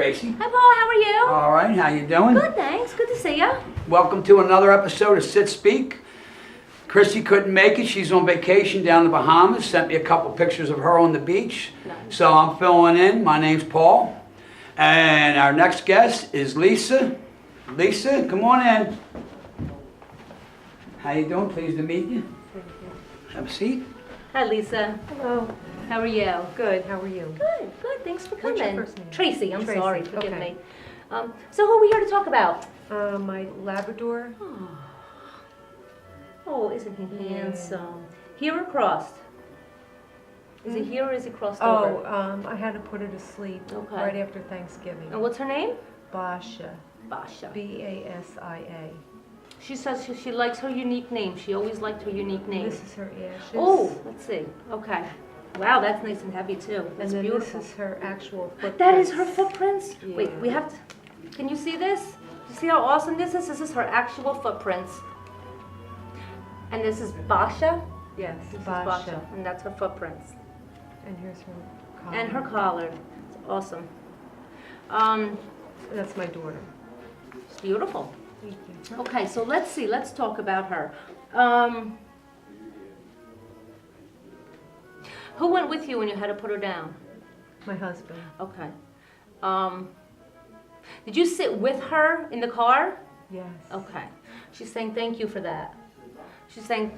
Tracey. Hi, Paul. How are you? All right, how you doing? Good, thanks. Good to see you. Welcome to another episode of Sit Speak. Chrissy couldn't make it. She's on vacation down in the Bahamas. Sent me a couple pictures of her on the beach. Nice. So I'm filling in. My name's Paul. And our next guest is Lisa. Lisa, come on in. How you doing? Pleased to meet you. Thank you. Have a seat. Hi, Lisa. Hello. How are you? Good. How are you? Good, good. Thanks for coming. What's your first name? Tracy. I'm Tracey, sorry. Forgive okay. me. So who are we here to talk about? My Labrador. Oh, isn't he Yeah. handsome? Here or crossed? Is he here or is he crossed over? Oh, I had to put her to sleep Okay. right after Thanksgiving. And what's her name? Basia. Basia. Basia. She says she likes her unique name. She always liked her unique name. This is her ashes. Oh, let's see. Okay. Wow, that's nice and heavy too. and That's then beautiful. this is her actual footprint. That is her footprints? Yeah. Wait, we have to, can you see this? You see how awesome this is? This is her actual footprints. And this is Basia? Yes, This is Basia. And that's her footprints. And here's her collar. And her collar. It's awesome. That's my daughter. It's beautiful. Thank you. Okay, so let's see. Let's talk about her. Who went with you when you had to put her down? My husband. Okay. Did you sit with her in the car? Yes. Okay. She's saying thank you for that. She's saying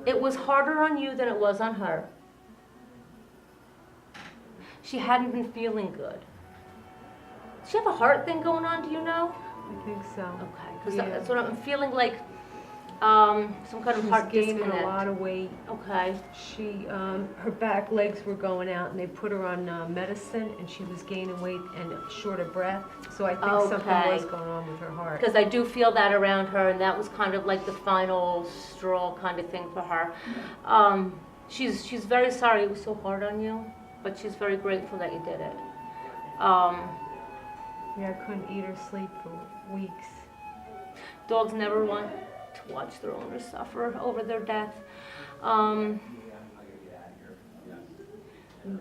it was harder on you than it was on her. She hadn't been feeling good. Does she have a heart thing going on, do you know? I think so. Okay, because Yeah. that's what I'm feeling like, some kind of She's heart gaining disconnect. a lot of weight. Okay. She, her back legs were going out, and they put her on medicine, and she was gaining weight and short of breath. So I think something Okay. was going on with her heart. Because I do feel that around her, and that was kind of like the final straw kind of thing for her. She's very sorry it was so hard on you, but she's very grateful that you did it. Yeah, I couldn't eat or sleep for weeks. Dogs never want to watch their owners suffer over their death.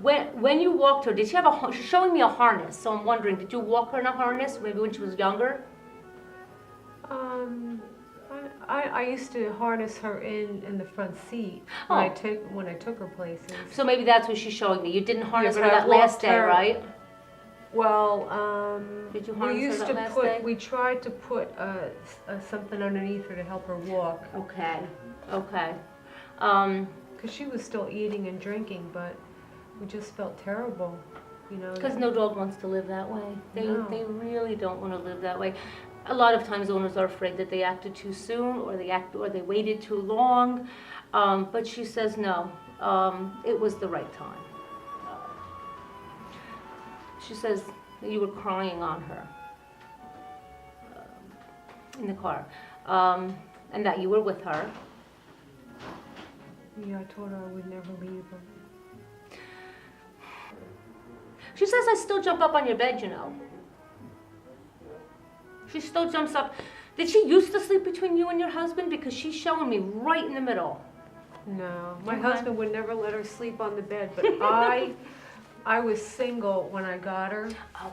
When you walked her, did she have she's showing me a harness, so I'm wondering, did you walk her in a harness maybe when she was younger? I used to harness her in the front seat Oh. when I took her places. So maybe that's what she's showing me. You didn't harness but her I that last walked day, her- right? Well, Did you we harness her used that to last put, day? we tried to put something underneath her to help her walk, Okay, okay. because she was still eating and drinking, but we just felt terrible, you know. Because no dog wants to live that way. No. They really don't want to live that way. A lot of times owners are afraid that they acted too soon or they waited too long. But she says no, it was the right time. She says that you were crying on her in the car, and that you were with her. Yeah, I told her I would never leave her. She says I still jump up on your bed, you know. She still jumps up. Did she used to sleep between you and your husband? Because she's showing me right in the middle. No, my Okay. husband would never let her sleep on the bed, but I was single when I got her,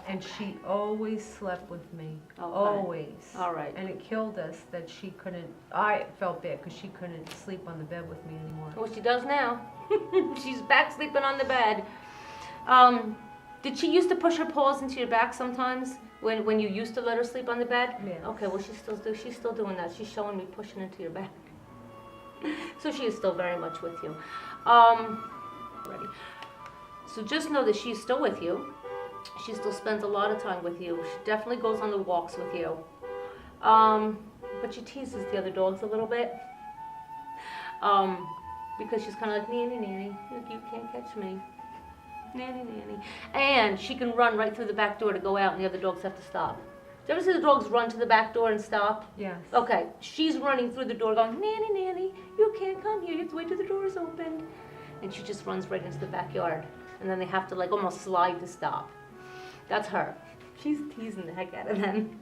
and she always slept with me, Okay. always. All right. And it killed us that she couldn't, I felt bad because she couldn't sleep on the bed with me anymore. Well, she does now. She's back sleeping on the bed. Did she used to push her paws into your back sometimes when you used to let her sleep on the bed? Yes. Okay, well she's still doing that. She's showing me pushing into your back. So she is still very much with you. Ready. So just know that she's still with you. She still spends a lot of time with you. She definitely goes on the walks with you. But she teases the other dogs a little bit. Because she's kind of like, nanny, nanny, you can't catch me. Nanny, nanny. And she can run right through the back door to go out and the other dogs have to stop. Do you ever see the dogs run to the back door and stop? Yes. Okay, she's running through the door going, nanny, nanny, you can't come here, you have to wait till the door is opened. And she just runs right into the backyard. And then they have to like almost slide to stop. That's her. She's teasing the heck out of them.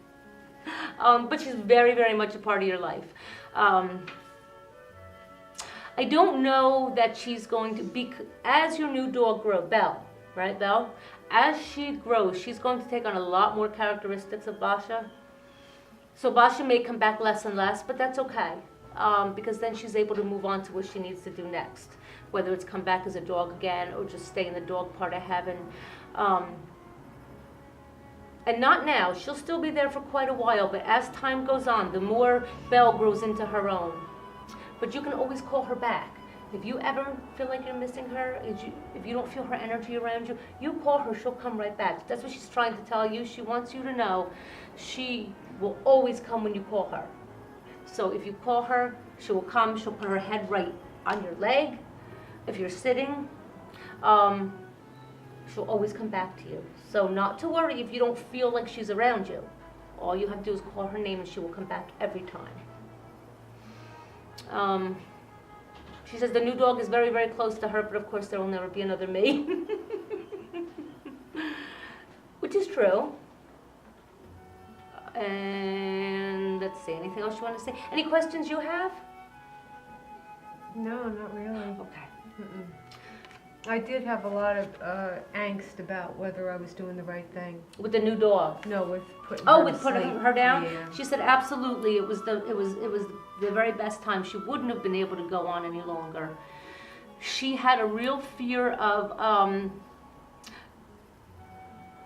But she's very, very much a part of your life. I don't know that she's going to be, as your new dog grows, Belle, right, Belle? As she grows, she's going to take on a lot more characteristics of Basia. So Basia may come back less and less, but that's okay. Because then she's able to move on to what she needs to do next. Whether it's come back as a dog again or just stay in the dog part of heaven. And not now, she'll still be there for quite a while, but as time goes on, the more Belle grows into her own. But you can always call her back. If you ever feel like you're missing her, if you don't feel her energy around you, you call her, she'll come right back. That's what she's trying to tell you. She wants you to know she will always come when you call her. So if you call her, she will come, she'll put her head right on your leg. If you're sitting, she'll always come back to you. So not to worry if you don't feel like she's around you. All you have to do is call her name and she will come back every time. She says the new dog is very, very close to her, but of course there will never be another me. Which is true. And let's see, anything else you want to say? Any questions you have? No, not really. Okay. Mm-mm. I did have a lot of angst about whether I was doing the right thing. With the new dog? No, with putting Oh, her with to putting sleep. her down? Yeah. She said absolutely. It was the very best time. She wouldn't have been able to go on any longer. She had a real fear of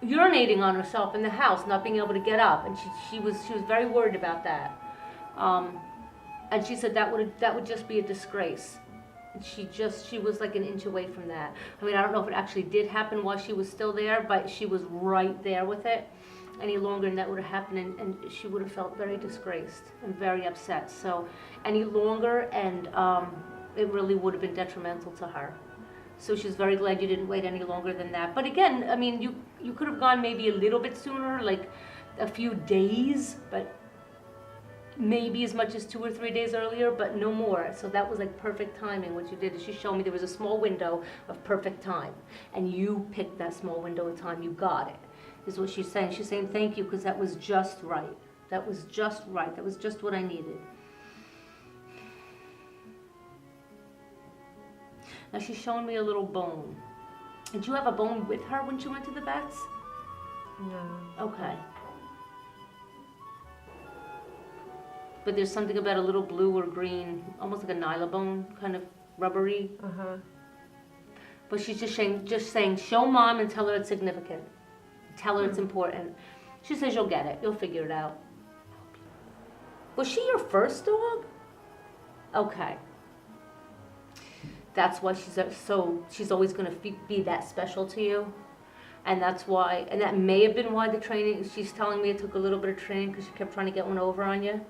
urinating on herself in the house, not being able to get up, and she was very worried about that. And she said that would just be a disgrace. She was like an inch away from that. I mean, I don't know if it actually did happen while she was still there, but she was right there with it. Any longer and that would have happened, and she would have felt very disgraced and very upset. So any longer and it really would have been detrimental to her. So she's very glad you didn't wait any longer than that. But again, I mean, you could have gone maybe a little bit sooner, like a few days, but maybe as much as 2 or 3 days earlier, but no more. So that was like perfect timing. What you did is she showed me there was a small window of perfect time, and you picked that small window of time. You got it, is what she's saying. She's saying thank you because that was just right. That was just right. That was just what I needed. Now she's showing me a little bone. Did you have a bone with her when she went to the vets? No. Okay. But there's something about a little blue or green, almost like a nyla bone, kind of rubbery. Uh-huh. But she's just saying, show mom and tell her it's significant. Tell her it's important. She says you'll get it. You'll figure it out. Was she your first dog? Okay. That's why she's always going to be that special to you. And that's why, and that may have been why the training, she's telling me it took a little bit of training because she kept trying to get one over on you.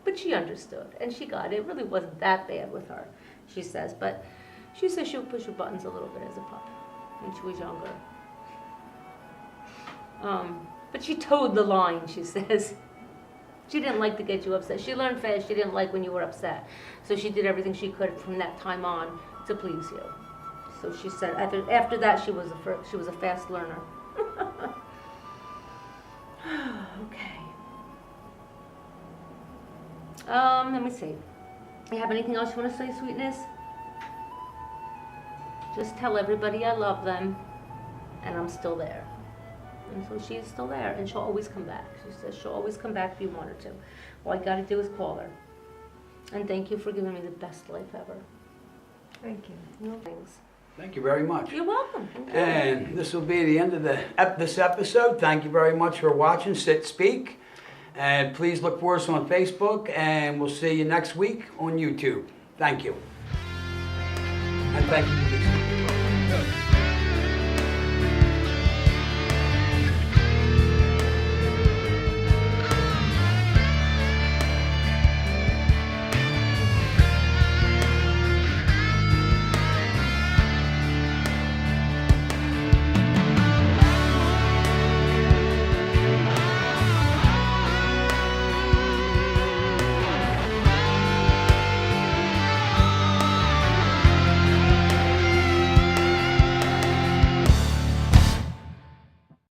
But she understood, and she got it. It really wasn't that bad with her, she says. But she says she would push her buttons a little bit as a pup when she was younger. But she towed the line, she says. She didn't like to get you upset. She learned fast. She didn't like when you were upset. So she did everything she could from that time on to please you. So she said after that she was a fast learner. Okay. Let me see. You have anything else you want to say, sweetness? Just tell everybody I love them, and I'm still there. And so she's still there, and she'll always come back. She says she'll always come back if you want her to. All I got to do is call her. And thank you for giving me the best life ever. Thank you. No thanks. Thank you very much. You're welcome. And this will be the end of this episode. Thank you very much for watching Sit Speak. And please look for us on Facebook, and we'll see you next week on YouTube. Thank you. And thank you.